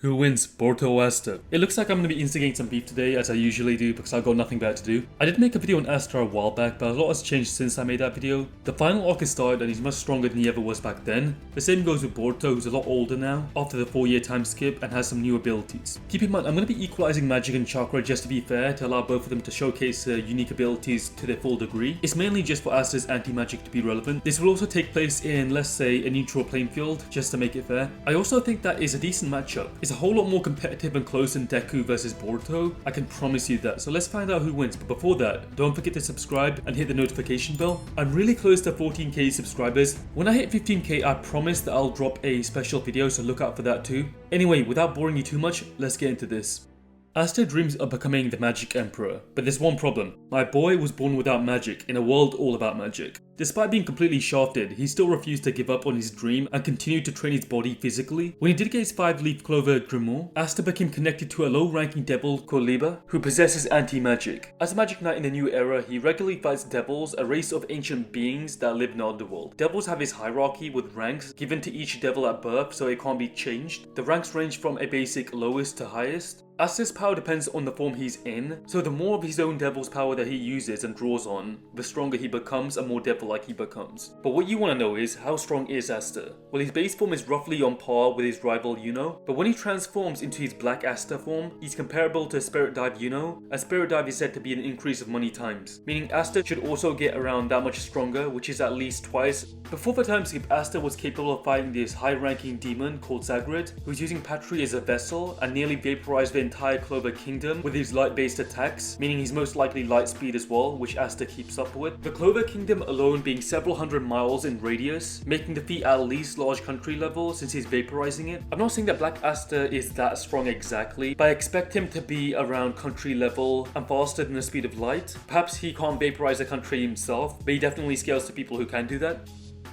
Who wins, Boruto or Asta? It looks like I'm going to be instigating some beef today, as I usually do, because I've got nothing better to do. I did make a video on Asta a while back, but a lot has changed since I made that video. The final arc has started and he's much stronger than he ever was back then. The same goes with Boruto, who's a lot older now, after the 4-year time skip, and has some new abilities. Keep in mind, I'm going to be equalizing magic and chakra just to be fair, to allow both of them to showcase their unique abilities to their full degree. It's mainly just for Asta's anti-magic to be relevant. This will also take place in, let's say, a neutral playing field, just to make it fair. I also think that is a decent matchup. It's a whole lot more competitive and close than Deku versus Boruto, I can promise you that. So let's find out who wins, but before that, don't forget to subscribe and hit the notification bell. I'm really close to 14k subscribers. When I hit 15k, I promise that I'll drop a special video, so look out for that too. Anyway, without boring you too much, let's get into this. Asta dreams of becoming the Magic Emperor, but there's one problem. My boy was born without magic, in a world all about magic. Despite being completely shafted, he still refused to give up on his dream and continued to train his body physically. When he did get his 5-leaf clover grimoire, Asta became connected to a low-ranking devil called Liba, who possesses anti-magic. As a magic knight in the new era, he regularly fights devils, a race of ancient beings that live in the underworld. Devils have his hierarchy with ranks given to each devil at birth, so it can't be changed. The ranks range from a basic lowest to highest. Asta's power depends on the form he's in, so the more of his own devil's power that he uses and draws on, the stronger he becomes and more devil-like he becomes. But what you want to know is, how strong is Asta? Well, his base form is roughly on par with his rival Yuno, but when he transforms into his Black Asta form, he's comparable to Spirit Dive Yuno, and Spirit Dive is said to be an increase of many times, meaning Asta should also get around that much stronger, which is at least twice. Before the time skip, Asta was capable of fighting this high-ranking demon called Zagrid, who's using Patry as a vessel and nearly vaporized the entire Clover Kingdom with his light-based attacks, meaning he's most likely light speed as well, which Asta keeps up with. The Clover Kingdom alone being several hundred miles in radius, making the feat at least large country level since he's vaporizing it. I'm not saying that Black Asta is that strong exactly, but I expect him to be around country level and faster than the speed of light. Perhaps he can't vaporize a country himself, but he definitely scales to people who can do that.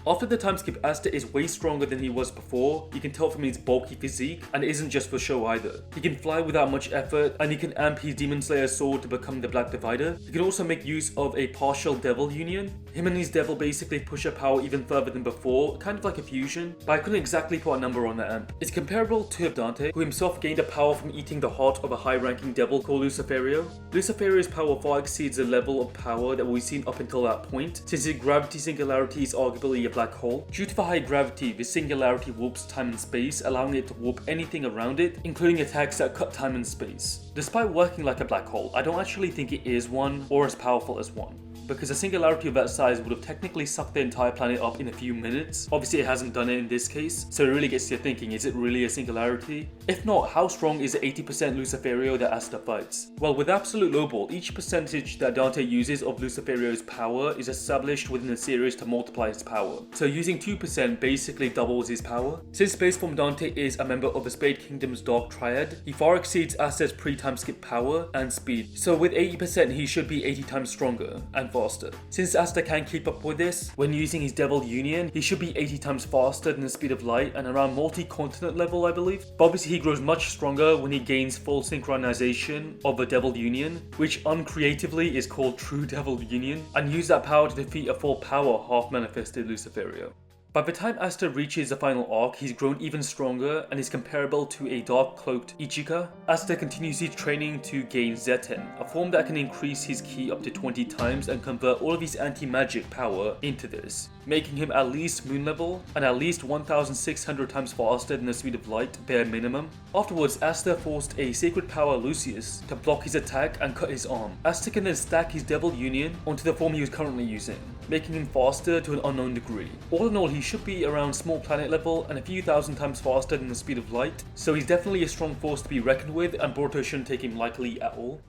After the time skip, Asta is way stronger than he was before. You can tell from his bulky physique, and it isn't just for show either. He can fly without much effort, and he can amp his Demon Slayer sword to become the Black Divider. He can also make use of a partial devil union. Him and his devil basically push her power even further than before, kind of like a fusion, but I couldn't exactly put a number on the amp. It's comparable to Dante, who himself gained a power from eating the heart of a high-ranking devil called Luciferio. Luciferio's power far exceeds the level of power that we've seen up until that point, since his gravity singularity is arguably a black hole. Due to the high gravity, the singularity warps time and space, allowing it to warp anything around it, including attacks that cut time and space. Despite working like a black hole, I don't actually think it is one, or as powerful as one, because a singularity of that size would have technically sucked the entire planet up in a few minutes. Obviously it hasn't done it in this case, so it really gets you thinking, is it really a singularity? If not, how strong is the 80% Luciferio that Asta fights? Well, with absolute lowball, each percentage that Dante uses of Luciferio's power is established within the series to multiply its power. So using 2% basically doubles his power. Since base form Dante is a member of the Spade Kingdom's Dark Triad, he far exceeds Asta's pre-time skip power and speed. So with 80% he should be 80 times stronger and faster. Since Asta can keep up with this, when using his Devil Union, he should be 80 times faster than the speed of light and around multi-continent level, I believe. But obviously he grows much stronger when he gains full synchronization of a Devil Union, which uncreatively is called True Devil Union, and use that power to defeat a full power half-manifested Luciferio. By the time Asta reaches the final arc, he's grown even stronger and is comparable to a dark-cloaked Ichika. Asta continues his training to gain Zeten, a form that can increase his ki up to 20 times and convert all of his anti-magic power into this, making him at least moon level and at least 1600 times faster than the speed of light, bare minimum. Afterwards, Asta forced a sacred power Lucius to block his attack and cut his arm. Asta can then stack his Devil Union onto the form he was currently using, making him faster to an unknown degree. All in all, he should be around small planet level and a few thousand times faster than the speed of light, so he's definitely a strong force to be reckoned with, and Boruto shouldn't take him lightly at all.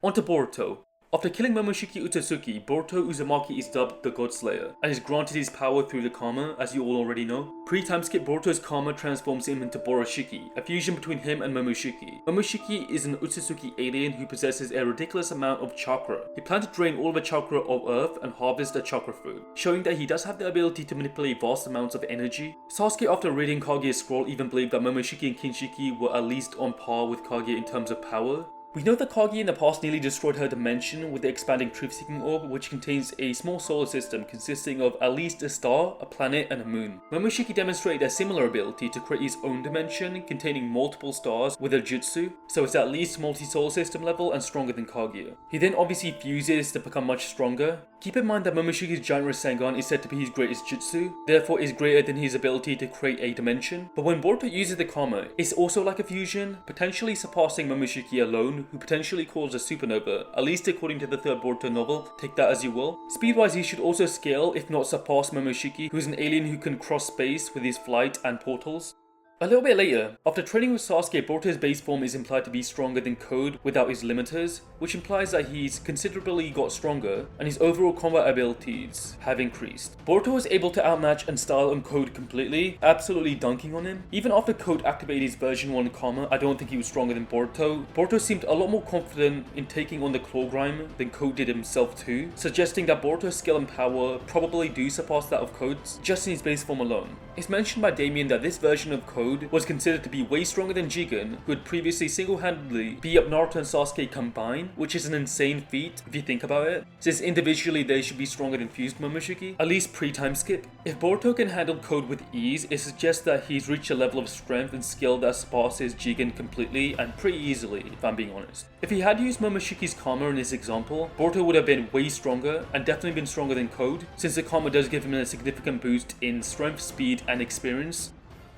On to Boruto. After killing Momoshiki Utsutsuki, Boruto Uzumaki is dubbed the God Slayer, and is granted his power through the Karma, as you all already know. Pre-time skip, Boruto's Karma transforms him into Boroshiki, a fusion between him and Momoshiki. Momoshiki is an Utsutsuki alien who possesses a ridiculous amount of chakra. He planned to drain all the chakra of Earth and harvest a chakra fruit, showing that he does have the ability to manipulate vast amounts of energy. Sasuke, after reading Kage's scroll, even believed that Momoshiki and Kinshiki were at least on par with Kage in terms of power. We know that Kagi in the past nearly destroyed her dimension with the expanding truth-seeking orb, which contains a small solar system consisting of at least a star, a planet, and a moon. Momoshiki demonstrated a similar ability to create his own dimension containing multiple stars with a jutsu, so it's at least multi-solar system level and stronger than Kaguya. He then obviously fuses to become much stronger. Keep in mind that Momoshiki's Giant Rasengan is said to be his greatest jutsu, therefore is greater than his ability to create a dimension. But when Boruto uses the Kama, it's also like a fusion, potentially surpassing Momoshiki alone, who potentially calls a supernova, at least according to the third Boruto novel, take that as you will. Speed-wise, he should also scale, if not surpass Momoshiki, who is an alien who can cross space with his flight and portals. A little bit later, after training with Sasuke, Boruto's base form is implied to be stronger than Code without his limiters, which implies that he's considerably got stronger and his overall combat abilities have increased. Boruto was able to outmatch and style on Code completely, absolutely dunking on him. Even after Code activated his version 1 Kama, I don't think he was stronger than Boruto. Boruto seemed a lot more confident in taking on the Claw Grime than Code did himself too, suggesting that Boruto's skill and power probably do surpass that of Code's, just in his base form alone. It's mentioned by Damien that this version of Code was considered to be way stronger than Jigen, who had previously single-handedly beat up Naruto and Sasuke combined, which is an insane feat if you think about it, since individually they should be stronger than fused Momoshiki, at least pre-Timeskip. If Boruto can handle Code with ease, it suggests that he's reached a level of strength and skill that surpasses Jigen completely and pretty easily, if I'm being honest. If he had used Momoshiki's Kama in this example, Boruto would have been way stronger and definitely been stronger than Code, since the Kama does give him a significant boost in strength, speed, and experience.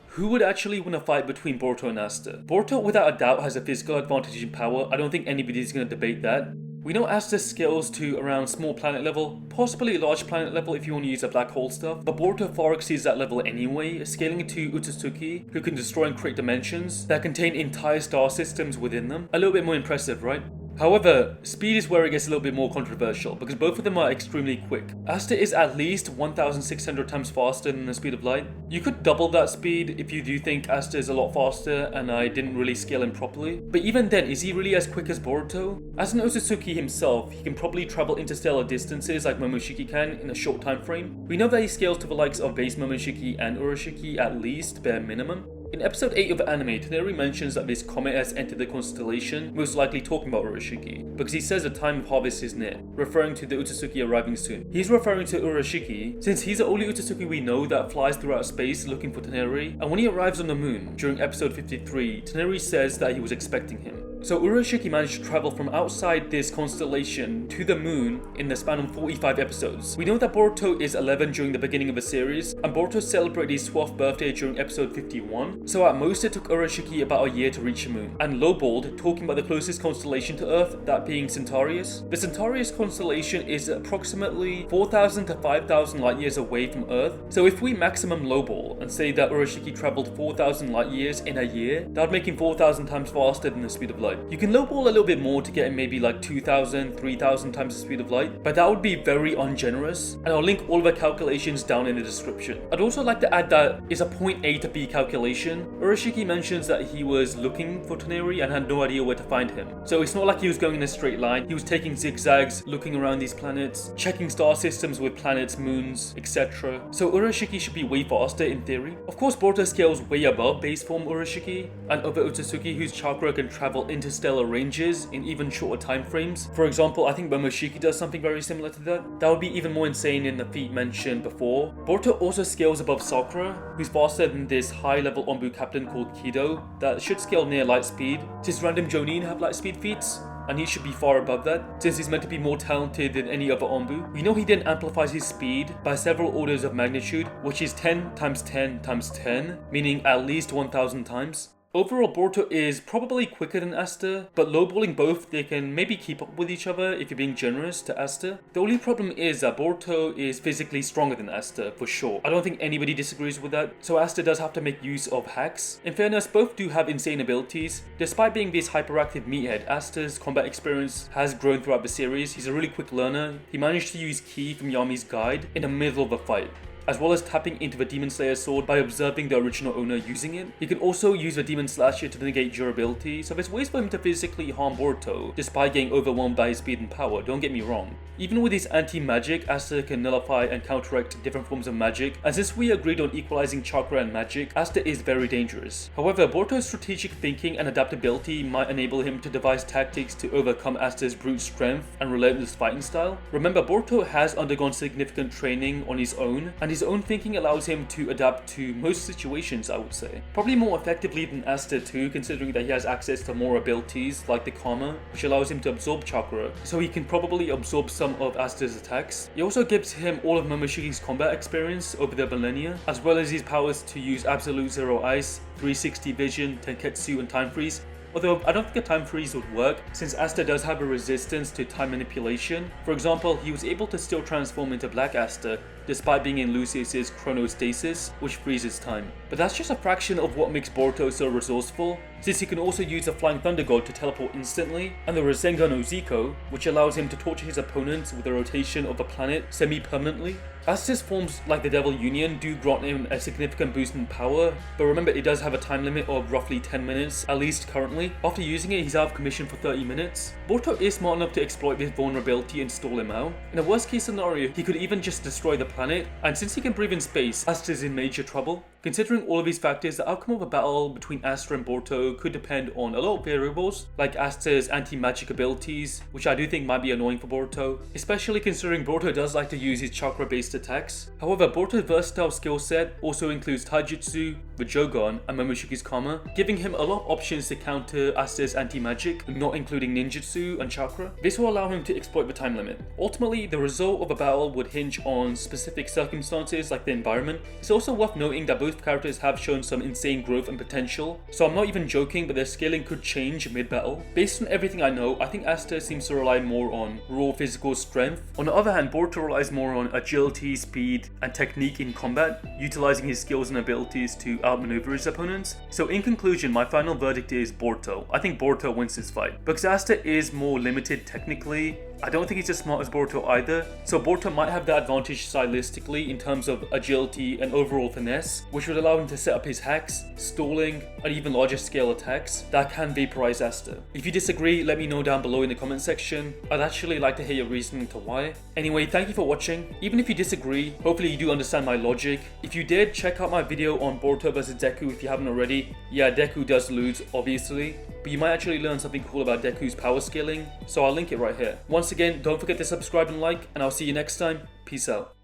Who would actually win a fight between Boruto and Asta? Boruto without a doubt has a physical advantage in power. I don't think anybody's going to debate that. We know Asta scales to around small planet level, possibly large planet level if you want to use a black hole stuff, but Boruto far exceeds that level anyway, scaling to Otsutsuki, who can destroy and create dimensions that contain entire star systems within them. A little bit more impressive, right? However, speed is where it gets a little bit more controversial, because both of them are extremely quick. Asta is at least 1,600 times faster than the speed of light. You could double that speed if you do think Asta is a lot faster and I didn't really scale him properly. But even then, is he really as quick as Boruto? As an Otsutsuki himself, he can probably travel interstellar distances like Momoshiki can in a short time frame. We know that he scales to the likes of base Momoshiki and Urashiki at least, bare minimum. In episode 8 of the anime, Toneri mentions that this comet has entered the constellation, most likely talking about Urashiki, because he says the time of harvest is near, referring to the Otsutsuki arriving soon. He's referring to Urashiki, since he's the only Otsutsuki we know that flies throughout space looking for Toneri, and when he arrives on the moon, during episode 53, Toneri says that he was expecting him. So Urashiki managed to travel from outside this constellation to the moon in the span of 45 episodes. We know that Boruto is 11 during the beginning of the series, and Boruto celebrated his 12th birthday during episode 51, so at most it took Urashiki about a year to reach the moon. And lowballed, talking about the closest constellation to Earth, that being Centaurus. The Centaurus constellation is approximately 4,000 to 5,000 light years away from Earth, so if we maximum lowball and say that Urashiki traveled 4,000 light years in a year, that would make him 4,000 times faster than the speed of light. You can lowball a little bit more to get him maybe like 2,000, 3,000 times the speed of light, but that would be very ungenerous, and I'll link all of the calculations down in the description. I'd also like to add that it's a point A to B calculation. Urashiki mentions that he was looking for Toneri and had no idea where to find him. So it's not like he was going in a straight line, he was taking zigzags, looking around these planets, checking star systems with planets, moons, etc. So Urashiki should be way faster in theory. Of course, Boruto scales way above base form Urashiki and other Otsutsuki whose chakra can travel interstellar ranges in even shorter time frames. For example, I think Momoshiki does something very similar to that. That would be even more insane in the feat mentioned before. Boruto also scales above Sakura, who's faster than this high-level Onbu captain called Kido that should scale near light speed, since random Jonin have light speed feats, and he should be far above that, since he's meant to be more talented than any other Onbu. We know he then amplifies his speed by several orders of magnitude, which is 10 times 10 times 10, meaning at least 1,000 times. Overall, Boruto is probably quicker than Asta, but lowballing both, they can maybe keep up with each other if you're being generous to Asta. The only problem is that Boruto is physically stronger than Asta, for sure. I don't think anybody disagrees with that, so Asta does have to make use of hacks. In fairness, both do have insane abilities. Despite being this hyperactive meathead, Asta's combat experience has grown throughout the series. He's a really quick learner. He managed to use Ki from Yami's guide in the middle of a fight. as well as tapping into the Demon Slayer sword by observing the original owner using it. He can also use the Demon Slasher to negate durability, so there's ways for him to physically harm Boruto, despite getting overwhelmed by his speed and power, don't get me wrong. Even with his anti-magic, Asta can nullify and counteract different forms of magic, and since we agreed on equalizing chakra and magic, Asta is very dangerous. However, Boruto's strategic thinking and adaptability might enable him to devise tactics to overcome Asta's brute strength and relentless fighting style. Remember, Boruto has undergone significant training on his own, and his own thinking allows him to adapt to most situations, I would say. Probably more effectively than Asta too, considering that he has access to more abilities like the Karma, which allows him to absorb chakra, so he can probably absorb some of Asta's attacks. It also gives him all of Momoshiki's combat experience over the millennia, as well as his powers to use Absolute Zero Ice, 360 Vision, Tenketsu, and Time Freeze. Although I don't think a time freeze would work, since Asta does have a resistance to time manipulation. For example, he was able to still transform into Black Asta, despite being in Lucius's chronostasis, which freezes time. But that's just a fraction of what makes Boruto so resourceful, since he can also use the Flying Thunder God to teleport instantly, and the Rasengan Oziko, which allows him to torture his opponents with the rotation of the planet semi-permanently. Asta's forms like the Devil Union do grant him a significant boost in power, but remember it does have a time limit of roughly 10 minutes, at least currently. After using it, he's out of commission for 30 minutes. Boruto is smart enough to exploit this vulnerability and stall him out. In a worst case scenario, he could even just destroy the planet, and since he can breathe in space, Asta's in major trouble. Considering all of these factors, the outcome of a battle between Asta and Boruto could depend on a lot of variables, like Asta's anti-magic abilities, which I do think might be annoying for Boruto, especially considering Boruto does like to use his chakra-based attacks. However, Boruto's versatile skill set also includes Taijutsu, the Jogan, and Momoshiki's Karma, giving him a lot of options to counter Asta's anti-magic, not including ninjutsu and chakra. This will allow him to exploit the time limit. Ultimately, the result of a battle would hinge on specific circumstances like the environment. It's also worth noting that both characters have shown some insane growth and potential, so I'm not even joking, but their scaling could change mid-battle. Based on everything I know, I think Asta seems to rely more on raw physical strength. On the other hand, Boruto relies more on agility, speed, and technique in combat, utilizing his skills and abilities to outmaneuver his opponents. So in conclusion, my final verdict is Boruto. I think Boruto wins this fight. Because Asta is more limited technically, I don't think he's as smart as Boruto either, so Boruto might have the advantage stylistically in terms of agility and overall finesse, which would allow him to set up his hacks, stalling, and even larger scale attacks that can vaporize Asta. If you disagree, let me know down below in the comment section. I'd actually like to hear your reasoning to why. Anyway, thank you for watching. Even if you disagree, hopefully you do understand my logic. If you did, check out my video on Boruto vs Deku if you haven't already. Yeah, Deku does lose, obviously, but you might actually learn something cool about Deku's power scaling, so I'll link it right here. Once again, don't forget to subscribe and like, and I'll see you next time. Peace out.